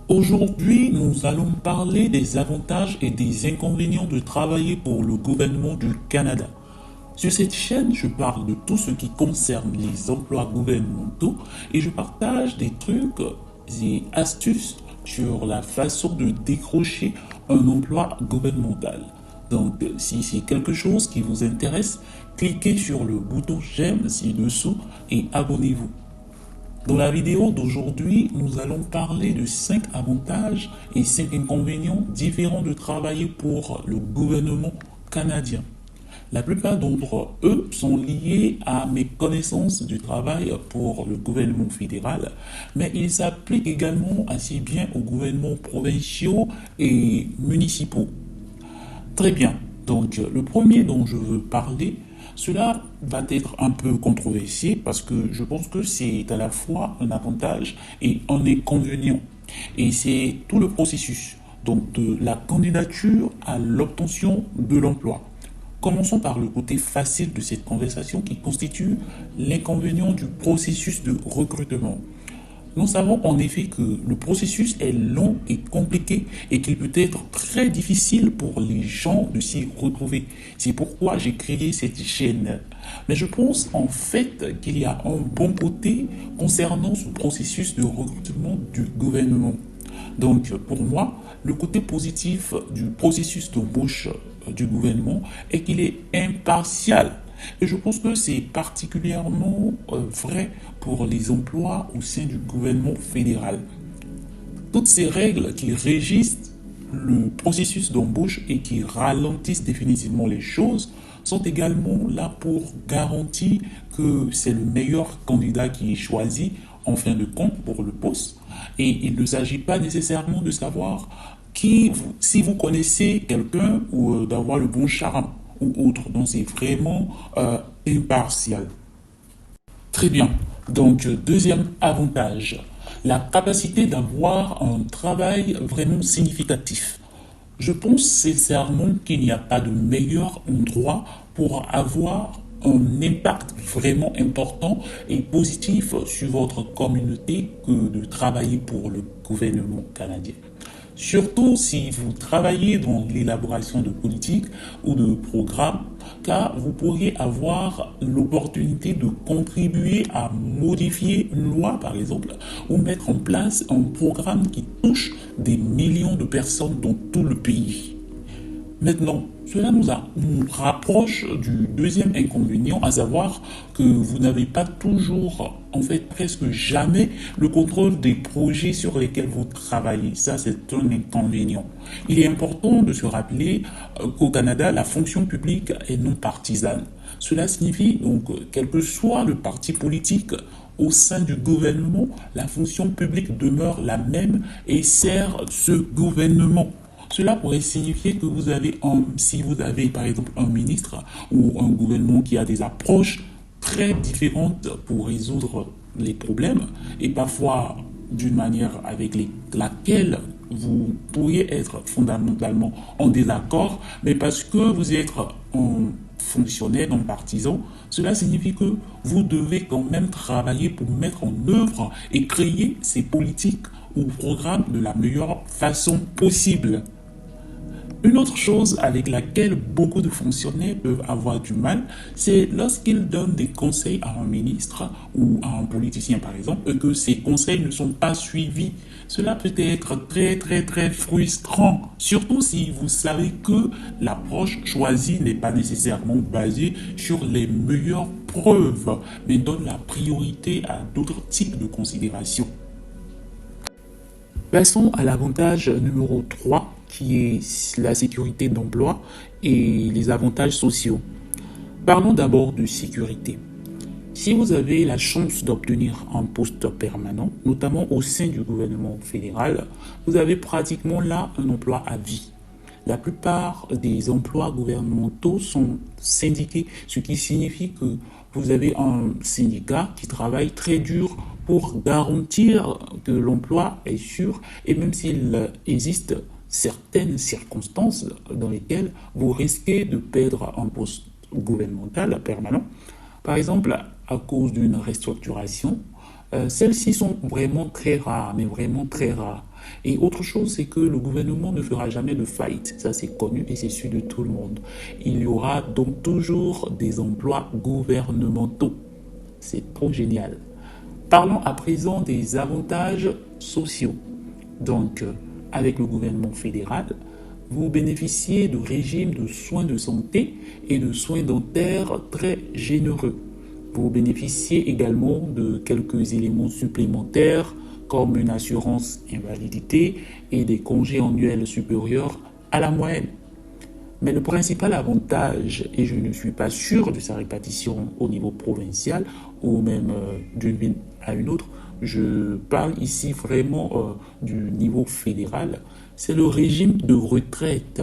Aujourd'hui, nous allons parler des avantages et des inconvénients de travailler pour le gouvernement du Canada. Sur cette chaîne, je parle de tout ce qui concerne les emplois gouvernementaux et je partage des trucs et astuces sur la façon de décrocher un emploi gouvernemental. Donc, si c'est quelque chose qui vous intéresse, cliquez sur le bouton j'aime ci-dessous et abonnez-vous. Dans la vidéo d'aujourd'hui, nous allons parler de 5 avantages et 5 inconvénients différents de travailler pour le gouvernement canadien. La plupart d'entre eux sont liés à mes connaissances du travail pour le gouvernement fédéral, mais ils s'appliquent également assez bien aux gouvernements provinciaux et municipaux. Très bien. Donc, le premier dont je veux parler, cela va être un peu controversé parce que je pense que c'est à la fois un avantage et un inconvénient. Et c'est tout le processus, donc de la candidature à l'obtention de l'emploi. Commençons par le côté facile de cette conversation qui constitue l'inconvénient du processus de recrutement. Nous savons en effet que le processus est long et compliqué et qu'il peut être très difficile pour les gens de s'y retrouver. C'est pourquoi j'ai créé cette chaîne. Mais je pense en fait qu'il y a un bon côté concernant ce processus de recrutement du gouvernement. Donc pour moi, le côté positif du processus d'embauche du gouvernement est qu'il est impartial. Et je pense que c'est particulièrement vrai pour les emplois au sein du gouvernement fédéral. Toutes ces règles qui régissent le processus d'embauche et qui ralentissent définitivement les choses sont également là pour garantir que c'est le meilleur candidat qui est choisi en fin de compte pour le poste. Et il ne s'agit pas nécessairement de savoir si vous connaissez quelqu'un ou d'avoir le bon charme ou autre. Donc c'est vraiment impartial. Très bien. Donc deuxième avantage, la capacité d'avoir un travail vraiment significatif. Je pense sincèrement qu'il n'y a pas de meilleur endroit pour avoir un impact vraiment important et positif sur votre communauté que de travailler pour le gouvernement canadien. Surtout si vous travaillez dans l'élaboration de politiques ou de programmes, car vous pourriez avoir l'opportunité de contribuer à modifier une loi, par exemple, ou mettre en place un programme qui touche des millions de personnes dans tout le pays. Maintenant, cela nous rapproche du deuxième inconvénient, à savoir que vous n'avez pas toujours, en fait presque jamais, le contrôle des projets sur lesquels vous travaillez. Ça, c'est un inconvénient. Il est important de se rappeler qu'au Canada, la fonction publique est non partisane. Cela signifie donc, quel que soit le parti politique, au sein du gouvernement, la fonction publique demeure la même et sert ce gouvernement. Cela pourrait signifier que si vous avez par exemple un ministre ou un gouvernement qui a des approches très différentes pour résoudre les problèmes et parfois d'une manière avec laquelle vous pourriez être fondamentalement en désaccord, mais parce que vous êtes un fonctionnaire non partisan, cela signifie que vous devez quand même travailler pour mettre en œuvre et créer ces politiques ou programmes de la meilleure façon possible. Une autre chose avec laquelle beaucoup de fonctionnaires peuvent avoir du mal, c'est lorsqu'ils donnent des conseils à un ministre ou à un politicien par exemple, et que ces conseils ne sont pas suivis. Cela peut être très frustrant, surtout si vous savez que l'approche choisie n'est pas nécessairement basée sur les meilleures preuves, mais donne la priorité à d'autres types de considérations. Passons à l'avantage numéro 3, qui est la sécurité d'emploi et les avantages sociaux. Parlons d'abord de sécurité. Si vous avez la chance d'obtenir un poste permanent, notamment au sein du gouvernement fédéral, vous avez pratiquement là un emploi à vie. La plupart des emplois gouvernementaux sont syndiqués, ce qui signifie que vous avez un syndicat qui travaille très dur pour garantir que l'emploi est sûr et même s'il existe certaines circonstances dans lesquelles vous risquez de perdre un poste gouvernemental permanent, par exemple à cause d'une restructuration, Celles-ci sont vraiment très rares, mais vraiment très rares. Et autre chose, c'est que le gouvernement ne fera jamais de faillite. Ça, c'est connu et c'est sûr de tout le monde. Il y aura donc toujours des emplois gouvernementaux. C'est trop génial. Parlons à présent des avantages sociaux. Donc, avec le gouvernement fédéral, vous bénéficiez de régimes de soins de santé et de soins dentaires très généreux. Vous bénéficiez également de quelques éléments supplémentaires comme une assurance invalidité et des congés annuels supérieurs à la moyenne. Mais le principal avantage, et je ne suis pas sûr de sa répartition au niveau provincial ou même d'une ville à une autre, je parle ici vraiment du niveau fédéral, c'est le régime de retraite.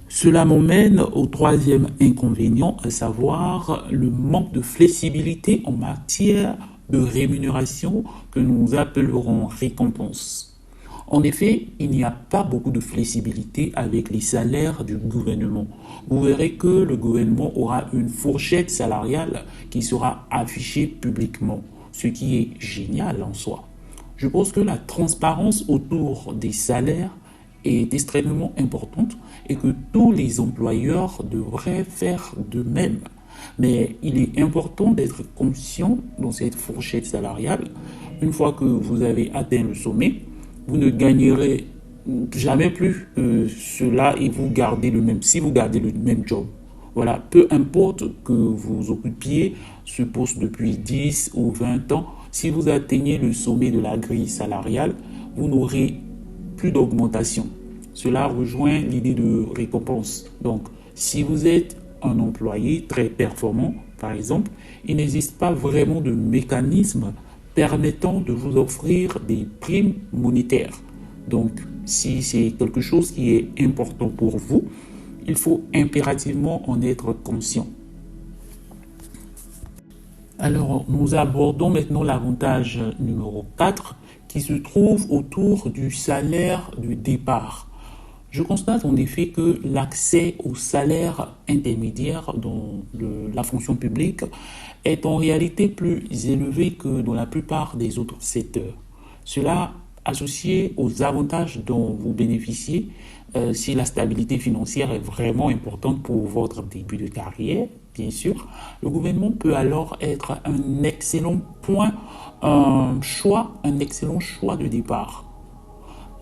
Cela m'emmène au troisième inconvénient, à savoir le manque de flexibilité en matière de rémunération que nous appellerons récompense. En effet, il n'y a pas beaucoup de flexibilité avec les salaires du gouvernement. Vous verrez que le gouvernement aura une fourchette salariale qui sera affichée publiquement, ce qui est génial en soi. Je pense que la transparence autour des salaires est extrêmement importante et que tous les employeurs devraient faire de même. Mais il est important d'être conscient dans cette fourchette salariale. Une fois que vous avez atteint le sommet, vous ne gagnerez jamais plus cela et vous gardez le même, si vous gardez le même job. Voilà, peu importe que vous occupiez ce poste depuis 10 ou 20 ans, si vous atteignez le sommet de la grille salariale, vous n'aurez plus d'augmentation. Cela rejoint l'idée de récompense. Donc, si vous êtes un employé très performant, par exemple, il n'existe pas vraiment de mécanisme permettant de vous offrir des primes monétaires. Donc, si c'est quelque chose qui est important pour vous, il faut impérativement en être conscient. Alors, nous abordons maintenant l'avantage numéro 4 qui se trouve autour du salaire du départ. Je constate en effet que l'accès au salaire intermédiaire dans la fonction publique est en réalité plus élevé que dans la plupart des autres secteurs. Cela associé aux avantages dont vous bénéficiez si la stabilité financière est vraiment importante pour votre début de carrière, bien sûr, le gouvernement peut alors être un excellent point, un excellent choix de départ.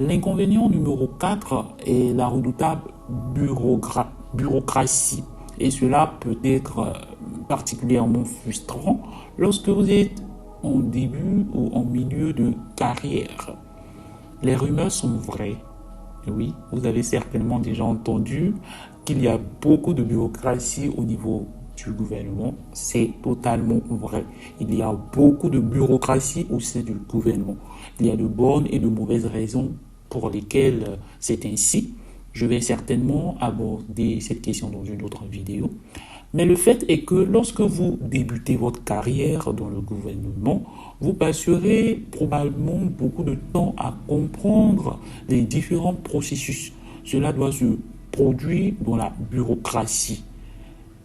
L'inconvénient numéro 4 est la redoutable bureaucratie. Et cela peut être particulièrement frustrant lorsque vous êtes en début ou en milieu de carrière. Les rumeurs sont vraies. Oui, vous avez certainement déjà entendu qu'il y a beaucoup de bureaucratie au niveau du gouvernement. C'est totalement vrai. Il y a beaucoup de bureaucratie au sein du gouvernement. Il y a de bonnes et de mauvaises raisons pour lesquelles c'est ainsi. Je vais certainement aborder cette question dans une autre vidéo. Mais le fait est que lorsque vous débutez votre carrière dans le gouvernement, vous passerez probablement beaucoup de temps à comprendre les différents processus. Cela doit se produire dans la bureaucratie.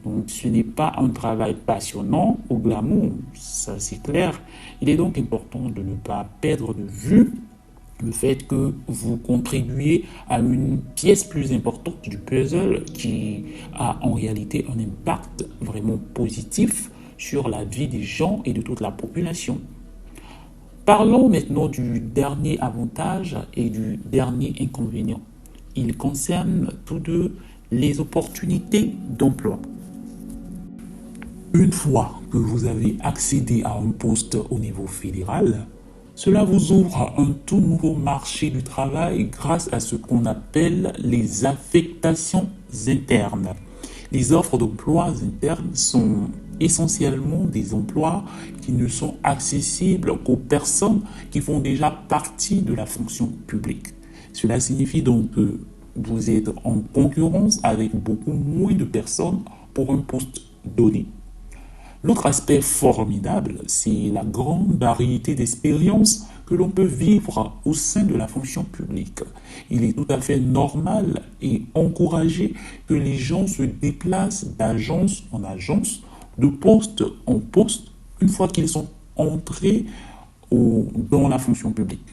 Donc ce n'est pas un travail passionnant au glamour, ça c'est clair. Il est donc important de ne pas perdre de vue le fait que vous contribuez à une pièce plus importante du puzzle qui a en réalité un impact vraiment positif sur la vie des gens et de toute la population. Parlons maintenant du dernier avantage et du dernier inconvénient. Ils concernent tous deux les opportunités d'emploi. Une fois que vous avez accédé à un poste au niveau fédéral, cela vous ouvre un tout nouveau marché du travail grâce à ce qu'on appelle les affectations internes. Les offres d'emploi internes sont essentiellement des emplois qui ne sont accessibles qu'aux personnes qui font déjà partie de la fonction publique. Cela signifie donc que vous êtes en concurrence avec beaucoup moins de personnes pour un poste donné. L'autre aspect formidable, c'est la grande variété d'expériences que l'on peut vivre au sein de la fonction publique. Il est tout à fait normal et encouragé que les gens se déplacent d'agence en agence, de poste en poste, une fois qu'ils sont entrer dans la fonction publique.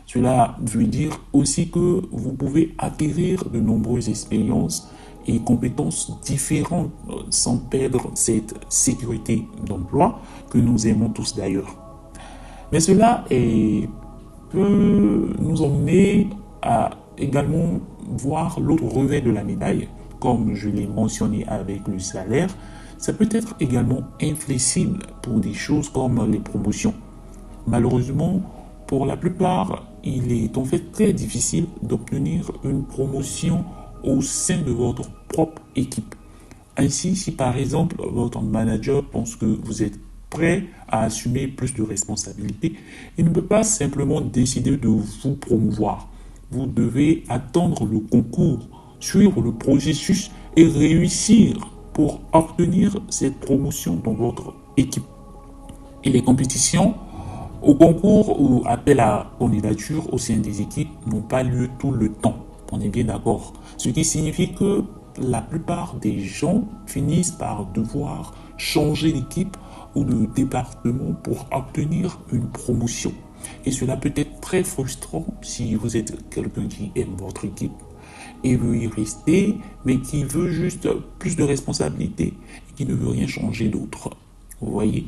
Cela veut dire aussi que vous pouvez acquérir de nombreuses expériences et compétences différentes sans perdre cette sécurité d'emploi que nous aimons tous d'ailleurs. Mais peut nous emmener à également voir l'autre revers de la médaille, comme je l'ai mentionné avec le salaire. Ça peut être également inflexible pour des choses comme les promotions. Malheureusement, pour la plupart, il est en fait très difficile d'obtenir une promotion au sein de votre propre équipe. Ainsi, si par exemple votre manager pense que vous êtes prêt à assumer plus de responsabilités, il ne peut pas simplement décider de vous promouvoir. Vous devez attendre le concours, suivre le processus et réussir pour obtenir cette promotion dans votre équipe. Et les compétitions au concours ou appel à candidature au sein des équipes n'ont pas lieu tout le temps. On est bien d'accord. Ce qui signifie que la plupart des gens finissent par devoir changer d'équipe ou de département pour obtenir une promotion. Et cela peut être très frustrant si vous êtes quelqu'un qui aime votre équipe et veut y rester, mais qui veut juste plus de responsabilités et qui ne veut rien changer d'autre. Vous voyez?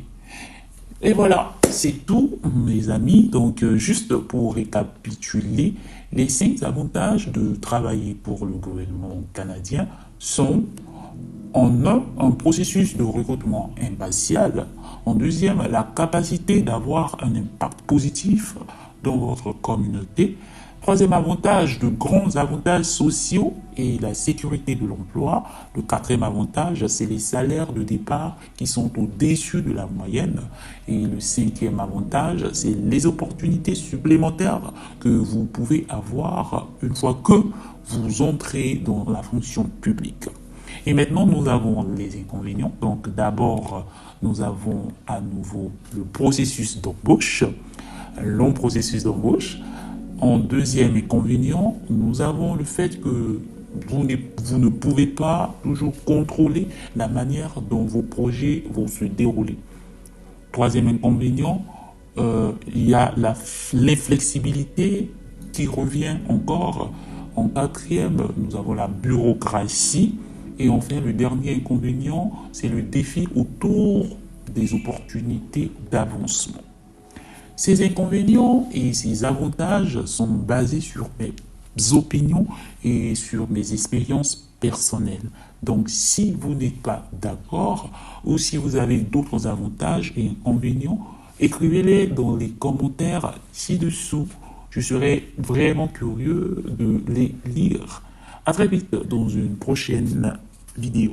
Et voilà, c'est tout, mes amis. Donc, juste pour récapituler, les 5 avantages de travailler pour le gouvernement canadien sont: en un processus de recrutement impartial. En deuxième, la capacité d'avoir un impact positif dans votre communauté. Troisième avantage, de grands avantages sociaux et la sécurité de l'emploi. Le quatrième avantage, c'est les salaires de départ qui sont au-dessus de la moyenne. Et le cinquième avantage, c'est les opportunités supplémentaires que vous pouvez avoir une fois que vous entrez dans la fonction publique. Et maintenant, nous avons les inconvénients. Donc, d'abord, nous avons à nouveau le processus d'embauche, long processus d'embauche. En deuxième inconvénient, nous avons le fait que vous ne pouvez pas toujours contrôler la manière dont vos projets vont se dérouler. Troisième inconvénient, il y a l'inflexibilité qui revient encore. En quatrième, nous avons la bureaucratie. Et enfin, le dernier inconvénient, c'est le défi autour des opportunités d'avancement. Ces inconvénients et ces avantages sont basés sur mes opinions et sur mes expériences personnelles. Donc, si vous n'êtes pas d'accord ou si vous avez d'autres avantages et inconvénients, écrivez-les dans les commentaires ci-dessous. Je serai vraiment curieux de les lire. À très vite dans une prochaine vidéo.